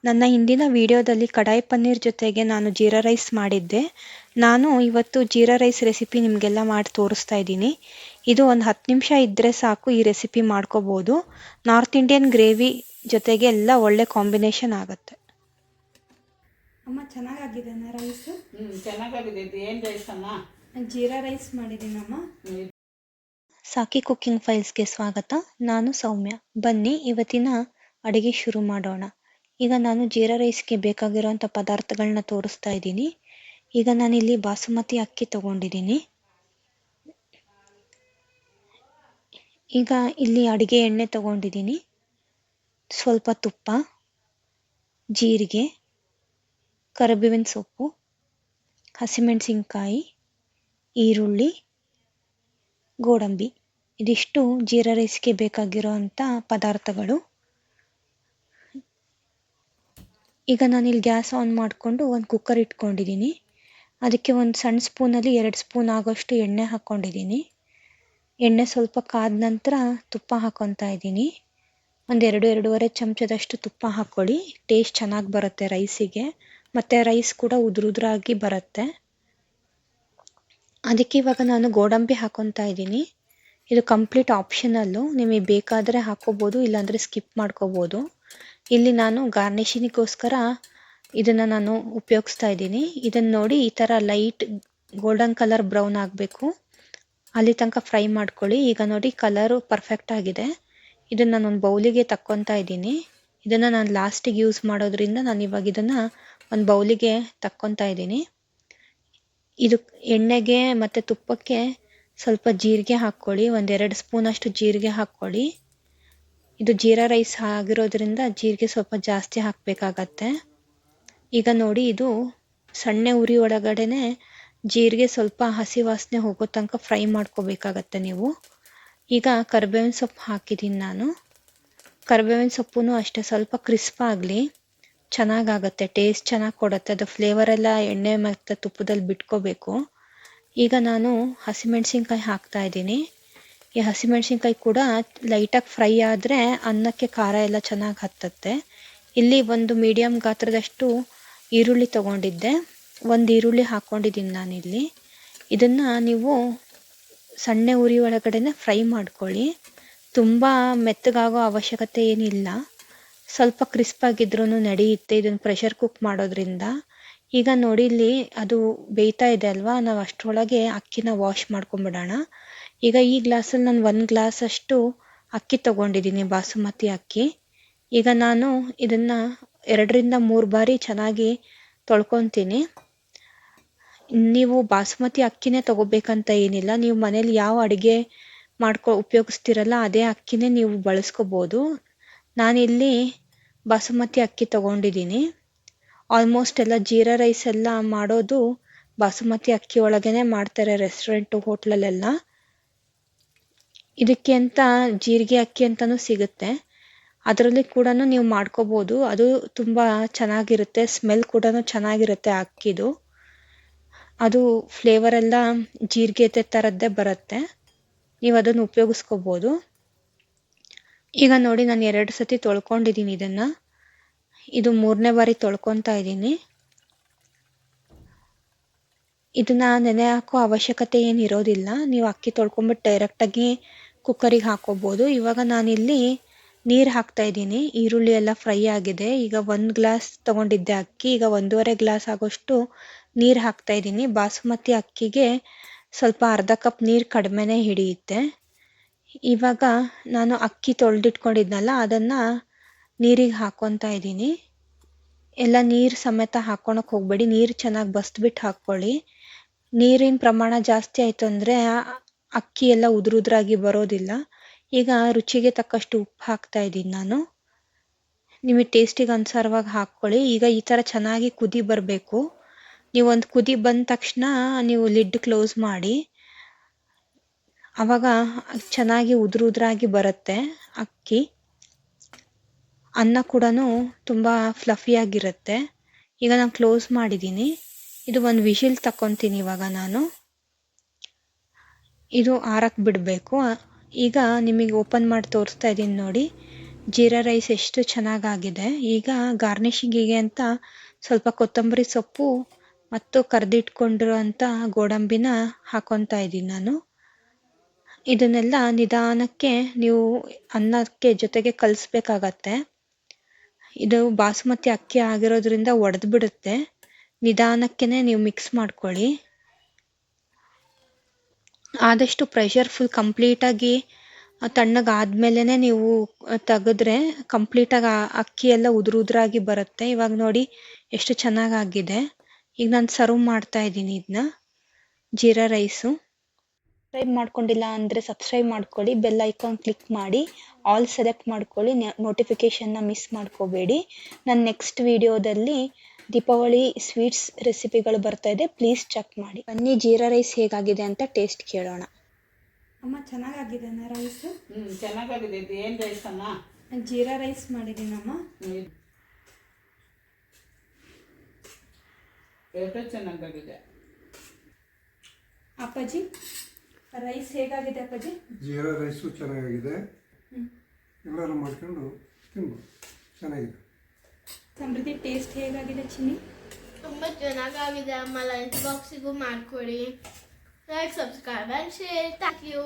ನನ್ನ ಹಿಂದಿನ ವಿಡಿಯೋದಲ್ಲಿ ಕಡಾಯಿ ಪನ್ನೀರ್ ಜೊತೆಗೆ ನಾನು ಜೀರಾ ರೈಸ್ ಮಾಡಿದ್ದೆ. ನಾನು ಇವತ್ತು ಜೀರಾ ರೈಸ್ ರೆಸಿಪಿ ನಿಮಗೆಲ್ಲ ಮಾಡಿ ತೋರಿಸ್ತಾ ಇದ್ದೀನಿ. ಇದು ಒಂದು 10 ನಿಮಿಷ ಇದ್ದರೆ ಸಾಕು, ಈ ರೆಸಿಪಿ ಮಾಡ್ಕೋಬೋದು. ನಾರ್ತ್ ಇಂಡಿಯನ್ ಗ್ರೇವಿ ಜೊತೆಗೆ ಎಲ್ಲ ಒಳ್ಳೆ ಕಾಂಬಿನೇಷನ್ ಆಗುತ್ತೆ. ಅಮ್ಮ ಚೆನ್ನಾಗಿದೆ ರೈಸ್? ಚೆನ್ನಾಗಿದೆ. ಏನು ರೈಸ್ ಅಮ್ಮ? ಜೀರಾ ರೈಸ್ ಮಾಡಿದ್ದೀನಮ್ಮ. ಸಾಕಿ ಕುಕ್ಕಿಂಗ್ ಫೈಲ್ಸ್ಗೆ ಸ್ವಾಗತ. ನಾನು ಸೌಮ್ಯ. ಬನ್ನಿ ಇವತ್ತಿನ ಅಡುಗೆ ಶುರು ಮಾಡೋಣ. ಈಗ ನಾನು ಜೀರಾ ರೈಸ್ಗೆ ಬೇಕಾಗಿರೋಂಥ ಪದಾರ್ಥಗಳನ್ನ ತೋರಿಸ್ತಾ ಇದ್ದೀನಿ. ಈಗ ನಾನಿಲ್ಲಿ ಬಾಸುಮತಿ ಅಕ್ಕಿ ತಗೊಂಡಿದ್ದೀನಿ. ಈಗ ಇಲ್ಲಿ ಅಡುಗೆ ಎಣ್ಣೆ ತಗೊಂಡಿದ್ದೀನಿ, ಸ್ವಲ್ಪ ತುಪ್ಪ, ಜೀರಿಗೆ, ಕರಿಬೇವಿನ ಸೊಪ್ಪು, ಹಸಿಮೆಣಸಿನ್ಕಾಯಿ, ಈರುಳ್ಳಿ, ಗೋಡಂಬಿ. ಇದಿಷ್ಟು ಜೀರಾ ರೈಸ್ಗೆ ಬೇಕಾಗಿರೋಂಥ ಪದಾರ್ಥಗಳು. ಈಗ ನಾನಿಲ್ಲಿ ಗ್ಯಾಸ್ ಆನ್ ಮಾಡಿಕೊಂಡು ಒಂದು ಕುಕ್ಕರ್ ಇಟ್ಕೊಂಡಿದ್ದೀನಿ. ಅದಕ್ಕೆ ಒಂದು ಸಣ್ಣ ಸ್ಪೂನಲ್ಲಿ 2 ಸ್ಪೂನ್ ಆಗೋಷ್ಟು ಎಣ್ಣೆ ಹಾಕ್ಕೊಂಡಿದ್ದೀನಿ. ಎಣ್ಣೆ ಸ್ವಲ್ಪ ಕಾದ ನಂತರ ತುಪ್ಪ ಹಾಕ್ಕೊತಾ ಇದ್ದೀನಿ. ಒಂದು 2-2.5 ಚಮಚದಷ್ಟು ತುಪ್ಪ ಹಾಕ್ಕೊಳ್ಳಿ. ಟೇಸ್ಟ್ ಚೆನ್ನಾಗಿ ಬರುತ್ತೆ ರೈಸಿಗೆ, ಮತ್ತು ರೈಸ್ ಕೂಡ ಉದುರಾಗಿ ಬರುತ್ತೆ. ಅದಕ್ಕೆ ಇವಾಗ ನಾನು ಗೋಡಂಬಿ ಹಾಕ್ಕೊತಾ ಇದ್ದೀನಿ. ಇದು ಕಂಪ್ಲೀಟ್ ಆಪ್ಷನಲ್ಲು, ನಿಮಗೆ ಬೇಕಾದರೆ ಹಾಕ್ಕೋಬೋದು, ಇಲ್ಲಾಂದರೆ ಸ್ಕಿಪ್ ಮಾಡ್ಕೋಬೋದು. ಇಲ್ಲಿ ನಾನು ಗಾರ್ನಿಷಿನಿಗೋಸ್ಕರ ಇದನ್ನು ನಾನು ಉಪಯೋಗಿಸ್ತಾ ಇದ್ದೀನಿ. ಇದನ್ನು ನೋಡಿ, ಈ ಥರ ಲೈಟ್ ಗೋಲ್ಡನ್ ಕಲರ್ ಬ್ರೌನ್ ಆಗಬೇಕು, ಅಲ್ಲಿ ತನಕ ಫ್ರೈ ಮಾಡ್ಕೊಳ್ಳಿ. ಈಗ ನೋಡಿ ಕಲರು ಪರ್ಫೆಕ್ಟ್ ಆಗಿದೆ. ಇದನ್ನು ನಾನೊಂದು ಬೌಲಿಗೆ ತಕ್ಕೊತಾ ಇದ್ದೀನಿ. ಇದನ್ನು ನಾನು ಲಾಸ್ಟಿಗೆ ಯೂಸ್ ಮಾಡೋದ್ರಿಂದ ನಾನು ಇವಾಗ ಇದನ್ನು ಒಂದು ಬೌಲಿಗೆ ತಕ್ಕೊತಾ ಇದ್ದೀನಿ. ಇದು ಎಣ್ಣೆಗೆ ಮತ್ತು ತುಪ್ಪಕ್ಕೆ ಸ್ವಲ್ಪ ಜೀರಿಗೆ ಹಾಕ್ಕೊಳ್ಳಿ. 1-2 ಸ್ಪೂನಷ್ಟು ಜೀರಿಗೆ ಹಾಕ್ಕೊಳ್ಳಿ. ಇದು ಜೀರಾ ರೈಸ್ ಆಗಿರೋದ್ರಿಂದ ಜೀರಿಗೆ ಸ್ವಲ್ಪ ಜಾಸ್ತಿ ಹಾಕಬೇಕಾಗತ್ತೆ. ಈಗ ನೋಡಿ, ಇದು ಸಣ್ಣ ಉರಿ ಒಳಗಡೆನೆ ಜೀರಿಗೆ ಸ್ವಲ್ಪ ಹಸಿ ವಾಸನೆ ಹೋಗೋ ತನಕ ಫ್ರೈ ಮಾಡ್ಕೋಬೇಕಾಗತ್ತೆ ನೀವು. ಈಗ ಕರಿಬೇವಿನ ಸೊಪ್ಪು ಹಾಕಿದ್ದೀನಿ ನಾನು. ಕರಿಬೇವಿನ ಸೊಪ್ಪು ಅಷ್ಟೇ ಸ್ವಲ್ಪ ಕ್ರಿಸ್ಪ್ ಆಗಲಿ, ಚೆನ್ನಾಗಾಗತ್ತೆ, ಟೇಸ್ಟ್ ಚೆನ್ನಾಗಿ ಕೊಡುತ್ತೆ. ಅದು ಫ್ಲೇವರೆಲ್ಲ ಎಣ್ಣೆ ಮತ್ತು ತುಪ್ಪದಲ್ಲಿ ಬಿಟ್ಕೋಬೇಕು. ಈಗ ನಾನು ಹಸಿಮೆಣಸಿನ್ಕಾಯಿ ಹಾಕ್ತಾ ಇದ್ದೀನಿ. ಈ ಹಸಿಮೆಣಸಿನ್ಕಾಯಿ ಕೂಡ ಲೈಟಾಗಿ ಫ್ರೈ ಆದರೆ ಅನ್ನಕ್ಕೆ ಖಾರ ಎಲ್ಲ ಚೆನ್ನಾಗಿ ಹತ್ತತ್ತೆ. ಇಲ್ಲಿ ಒಂದು ಮೀಡಿಯಮ್ ಗಾತ್ರದಷ್ಟು ಈರುಳ್ಳಿ ತೊಗೊಂಡಿದ್ದೆ, 1 ಈರುಳ್ಳಿ ಹಾಕ್ಕೊಂಡಿದ್ದೀನಿ ನಾನಿಲ್ಲಿ. ಇದನ್ನು ನೀವು ಸಣ್ಣ ಉರಿ ಒಳಗಡೆ ಫ್ರೈ ಮಾಡ್ಕೊಳ್ಳಿ. ತುಂಬ ಮೆತ್ತಗಾಗೋ ಅವಶ್ಯಕತೆ ಏನಿಲ್ಲ, ಸ್ವಲ್ಪ ಕ್ರಿಸ್ಪಾಗಿದ್ರೂ ನಡೆಯುತ್ತೆ ಇದನ್ನು ಪ್ರೆಷರ್ ಕುಕ್ ಮಾಡೋದ್ರಿಂದ. ಈಗ ನೋಡಿ, ಇಲ್ಲಿ ಅದು ಬೇಯ್ತಾ ಇದೆ ಅಲ್ವಾ, ನಾವು ಅಷ್ಟರೊಳಗೆ ಅಕ್ಕಿನ ವಾಶ್ ಮಾಡ್ಕೊಂಬಿಡೋಣ. ಈಗ ಈ ಗ್ಲಾಸಲ್ಲಿ ನಾನು 1 ಗ್ಲಾಸಷ್ಟು ಅಕ್ಕಿ ತೊಗೊಂಡಿದ್ದೀನಿ, ಬಾಸುಮತಿ ಅಕ್ಕಿ. ಈಗ ನಾನು ಇದನ್ನು 2-3 ಬಾರಿ ಚೆನ್ನಾಗಿ ತೊಳ್ಕೊತೀನಿ. ನೀವು ಬಾಸುಮತಿ ಅಕ್ಕಿನೇ ತೊಗೋಬೇಕಂತ ಏನಿಲ್ಲ, ನೀವು ಮನೇಲಿ ಯಾವ ಅಡುಗೆ ಉಪಯೋಗಿಸ್ತೀರಲ್ಲ ಅದೇ ಅಕ್ಕಿನೇ ನೀವು ಬಳಸ್ಕೋಬೋದು. ನಾನಿಲ್ಲಿ ಬಾಸುಮತಿ ಅಕ್ಕಿ ತೊಗೊಂಡಿದ್ದೀನಿ. ಆಲ್ಮೋಸ್ಟ್ ಎಲ್ಲ ಜೀರಾ ರೈಸ್ ಎಲ್ಲ ಮಾಡೋದು ಬಾಸುಮತಿ ಅಕ್ಕಿ ಒಳಗೇ ಮಾಡ್ತಾರೆ ರೆಸ್ಟೋರೆಂಟು, ಹೋಟ್ಲಲ್ಲೆಲ್ಲ. ಇದಕ್ಕೆ ಅಂತ ಜೀರಿಗೆ ಅಕ್ಕಿ ಅಂತಲೂ ಸಿಗುತ್ತೆ, ಅದರಲ್ಲಿ ಕೂಡ ನೀವು ಮಾಡ್ಕೋಬೋದು. ಅದು ತುಂಬ ಚೆನ್ನಾಗಿರುತ್ತೆ, ಸ್ಮೆಲ್ ಕೂಡ ಚೆನ್ನಾಗಿರುತ್ತೆ ಅಕ್ಕಿದು. ಅದು ಫ್ಲೇವರೆಲ್ಲ ಜೀರಿಗೆ ಥರದ್ದೇ ಬರುತ್ತೆ, ನೀವು ಅದನ್ನು ಉಪಯೋಗಿಸ್ಕೋಬೋದು. ಈಗ ನೋಡಿ, ನಾನು 2 ಸತಿ ತೊಳ್ಕೊಂಡಿದ್ದೀನಿ ಇದನ್ನು. ಇದು 3ನೇ ಬಾರಿ ತೊಳ್ಕೊತಾ ಇದ್ದೀನಿ. ಇದನ್ನು ನೆನೆ ಹಾಕೋ ಅವಶ್ಯಕತೆ ಏನು ಇರೋದಿಲ್ಲ, ನೀವು ಅಕ್ಕಿ ತೊಳ್ಕೊಂಬಿಟ್ಟು ಡೈರೆಕ್ಟಾಗಿ ಕುಕ್ಕರಿಗೆ ಹಾಕೋಬೋದು. ಇವಾಗ ನಾನಿಲ್ಲಿ ನೀರು ಹಾಕ್ತಾ ಇದ್ದೀನಿ. ಈರುಳ್ಳಿ ಎಲ್ಲ ಫ್ರೈ ಆಗಿದೆ. ಈಗ 1 ಗ್ಲಾಸ್ ತೊಗೊಂಡಿದ್ದೆ ಅಕ್ಕಿ, ಈಗ 1.5 ಗ್ಲಾಸ್ ಆಗೋಷ್ಟು ನೀರು ಹಾಕ್ತಾ ಇದ್ದೀನಿ. ಬಾಸುಮತಿ ಅಕ್ಕಿಗೆ ಸ್ವಲ್ಪ ಅರ್ಧ ಕಪ್ ನೀರು ಕಡಿಮೆನೇ ಹಿಡಿಯುತ್ತೆ. ಇವಾಗ ನಾನು ಅಕ್ಕಿ ತೊಳೆದಿಟ್ಕೊಂಡಿದ್ನಲ್ಲ ಅದನ್ನು ನೀರಿಗೆ ಹಾಕ್ಕೊತಾ ಇದ್ದೀನಿ. ಎಲ್ಲ ನೀರು ಸಮೇತ ಹಾಕ್ಕೊಳಕ್ಕೆ ಹೋಗಬೇಡಿ, ನೀರು ಚೆನ್ನಾಗಿ ಬಸ್ಬಿಟ್ಟು ಹಾಕ್ಕೊಳ್ಳಿ. ನೀರಿನ ಪ್ರಮಾಣ ಜಾಸ್ತಿ ಆಯಿತು ಅಂದರೆ ಅಕ್ಕಿ ಎಲ್ಲ ಉದುರಾಗಿ ಬರೋದಿಲ್ಲ. ಈಗ ರುಚಿಗೆ ತಕ್ಕಷ್ಟು ಉಪ್ಪು ಹಾಕ್ತಾ ಇದ್ದೀನಿ ನಾನು. ನಿಮಗೆ ಟೇಸ್ಟಿಗೆ ಅನುಸಾರವಾಗಿ ಹಾಕ್ಕೊಳ್ಳಿ. ಈಗ ಈ ಥರ ಚೆನ್ನಾಗಿ ಕುದಿ ಬರಬೇಕು. ನೀವು ಒಂದು ಕುದಿ ಬಂದ ತಕ್ಷಣ ನೀವು ಲಿಡ್ ಕ್ಲೋಸ್ ಮಾಡಿ, ಆವಾಗ ಚೆನ್ನಾಗಿ ಉದುರಾಗಿ ಬರುತ್ತೆ ಅಕ್ಕಿ. ಅನ್ನ ಕೂಡ ತುಂಬ ಫ್ಲಫಿಯಾಗಿರುತ್ತೆ. ಈಗ ನಾನು ಕ್ಲೋಸ್ ಮಾಡಿದ್ದೀನಿ. ಇದು 1 ವಿಶಿಲ್ ತಗೊತೀನಿ ಇವಾಗ ನಾನು. ಇದು ಆರಕ್ಕೆ ಬಿಡಬೇಕು. ಈಗ ನಿಮಗೆ ಓಪನ್ ಮಾಡಿ ತೋರಿಸ್ತಾ ಇದ್ದೀನಿ ನೋಡಿ. ಜೀರಾ ರೈಸ್ ಎಷ್ಟು ಚೆನ್ನಾಗಾಗಿದೆ. ಈಗ ಗಾರ್ನಿಷಿಂಗಿಗೆ ಅಂತ ಸ್ವಲ್ಪ ಕೊತ್ತಂಬರಿ ಸೊಪ್ಪು ಮತ್ತು ಕರೆದಿಟ್ಕೊಂಡಿರುವಂಥ ಗೋಡಂಬಿನ ಹಾಕೊತಾ ಇದ್ದೀನಿ ನಾನು. ಇದನ್ನೆಲ್ಲ ನಿಧಾನಕ್ಕೆ ನೀವು ಅನ್ನಕ್ಕೆ ಜೊತೆಗೆ ಕಲಿಸ್ಬೇಕಾಗತ್ತೆ. ಇದು ಬಾಸುಮತಿ ಅಕ್ಕಿ ಆಗಿರೋದ್ರಿಂದ ಒಡೆದು ಬಿಡುತ್ತೆ. ನಿಧಾನಕ್ಕೇ ನೀವು ಮಿಕ್ಸ್ ಮಾಡ್ಕೊಳ್ಳಿ. ಆದಷ್ಟು ಪ್ರೆಷರ್ ಫುಲ್ ಕಂಪ್ಲೀಟಾಗಿ ತಣ್ಣಗಾದ್ಮೇಲೆ ನೀವು ತೆಗೆದ್ರೆ ಕಂಪ್ಲೀಟಾಗಿ ಅಕ್ಕಿ ಎಲ್ಲ ಉದುರಾಗಿ ಬರುತ್ತೆ. ಇವಾಗ ನೋಡಿ ಎಷ್ಟು ಚೆನ್ನಾಗಾಗಿದೆ. ಈಗ ನಾನು ಸರ್ವ್ ಮಾಡ್ತಾ ಇದ್ದೀನಿ ಇದನ್ನ. ಜೀರಾ ರೈಸು ಸಬ್ಸ್ಕ್ರೈಬ್ ಮಾಡ್ಕೊಂಡಿಲ್ಲ ಅಂದರೆ ಸಬ್ಸ್ಕ್ರೈಬ್ ಮಾಡ್ಕೊಳ್ಳಿ, ಬೆಲ್ ಐಕಾನ್ ಕ್ಲಿಕ್ ಮಾಡಿ, ಆಲ್ ಸೆಲೆಕ್ಟ್ ಮಾಡ್ಕೊಳ್ಳಿ, ನೋಟಿಫಿಕೇಷನ್ನ ಮಿಸ್ ಮಾಡ್ಕೋಬೇಡಿ. ನನ್ನ ನೆಕ್ಸ್ಟ್ ವಿಡಿಯೋದಲ್ಲಿ ದೀಪಾವಳಿ ಸ್ವೀಟ್ಸ್ ರೆಸಿಪಿಗಳು ಬರ್ತಾ ಇದೆ, ಪ್ಲೀಸ್ ಚೆಕ್ ಮಾಡಿ. ಬನ್ನಿ ಜೀರಾ ರೈಸ್ ಹೇಗಾಗಿದೆ ಅಂತ ಟೇಸ್ಟ್ ಕೇಳೋಣ. ಅಮ್ಮ ಚೆನ್ನಾಗಾಗಿದೆನಾ ರೈಸು? ಚೆನ್ನಾಗಾಗಿದೆ. ಇದು ಏನು ರೈಸ್ ಅಮ್ಮ? ಜೀರಾ ರೈಸ್ ಮಾಡಿದ್ದೀನಮ್ಮ. ಎಷ್ಟು ಚೆನ್ನಾಗಾಗಿದೆ. ಅಪ್ಪಾಜಿ ರೈಸ್ ಹೇಗಾಗಿದೆ ಅಪ್ಪಾಜಿ? ಜೀರಾ ರೈಸು ಚೆನ್ನಾಗಿದೆ. ಎಲ್ಲರೂ ಮಾಡ್ಕೊಂಡು ತಿನ್ಬೋದು, ಚೆನ್ನಾಗಿದೆ. ಸಮೃದ್ಧಿ ಟೇಸ್ಟ್ ಹೇಗಾಗಿದೆ ಚಿನ್ನಿ? ತುಂಬ ಚೆನ್ನಾಗಾಗಿದೆ ಅಮ್ಮ. ಲಂಚ್ ಬಾಕ್ಸಿಗೂ ಮಾಡ್ಕೊಡಿ. Like, subscribe and share. Thank you.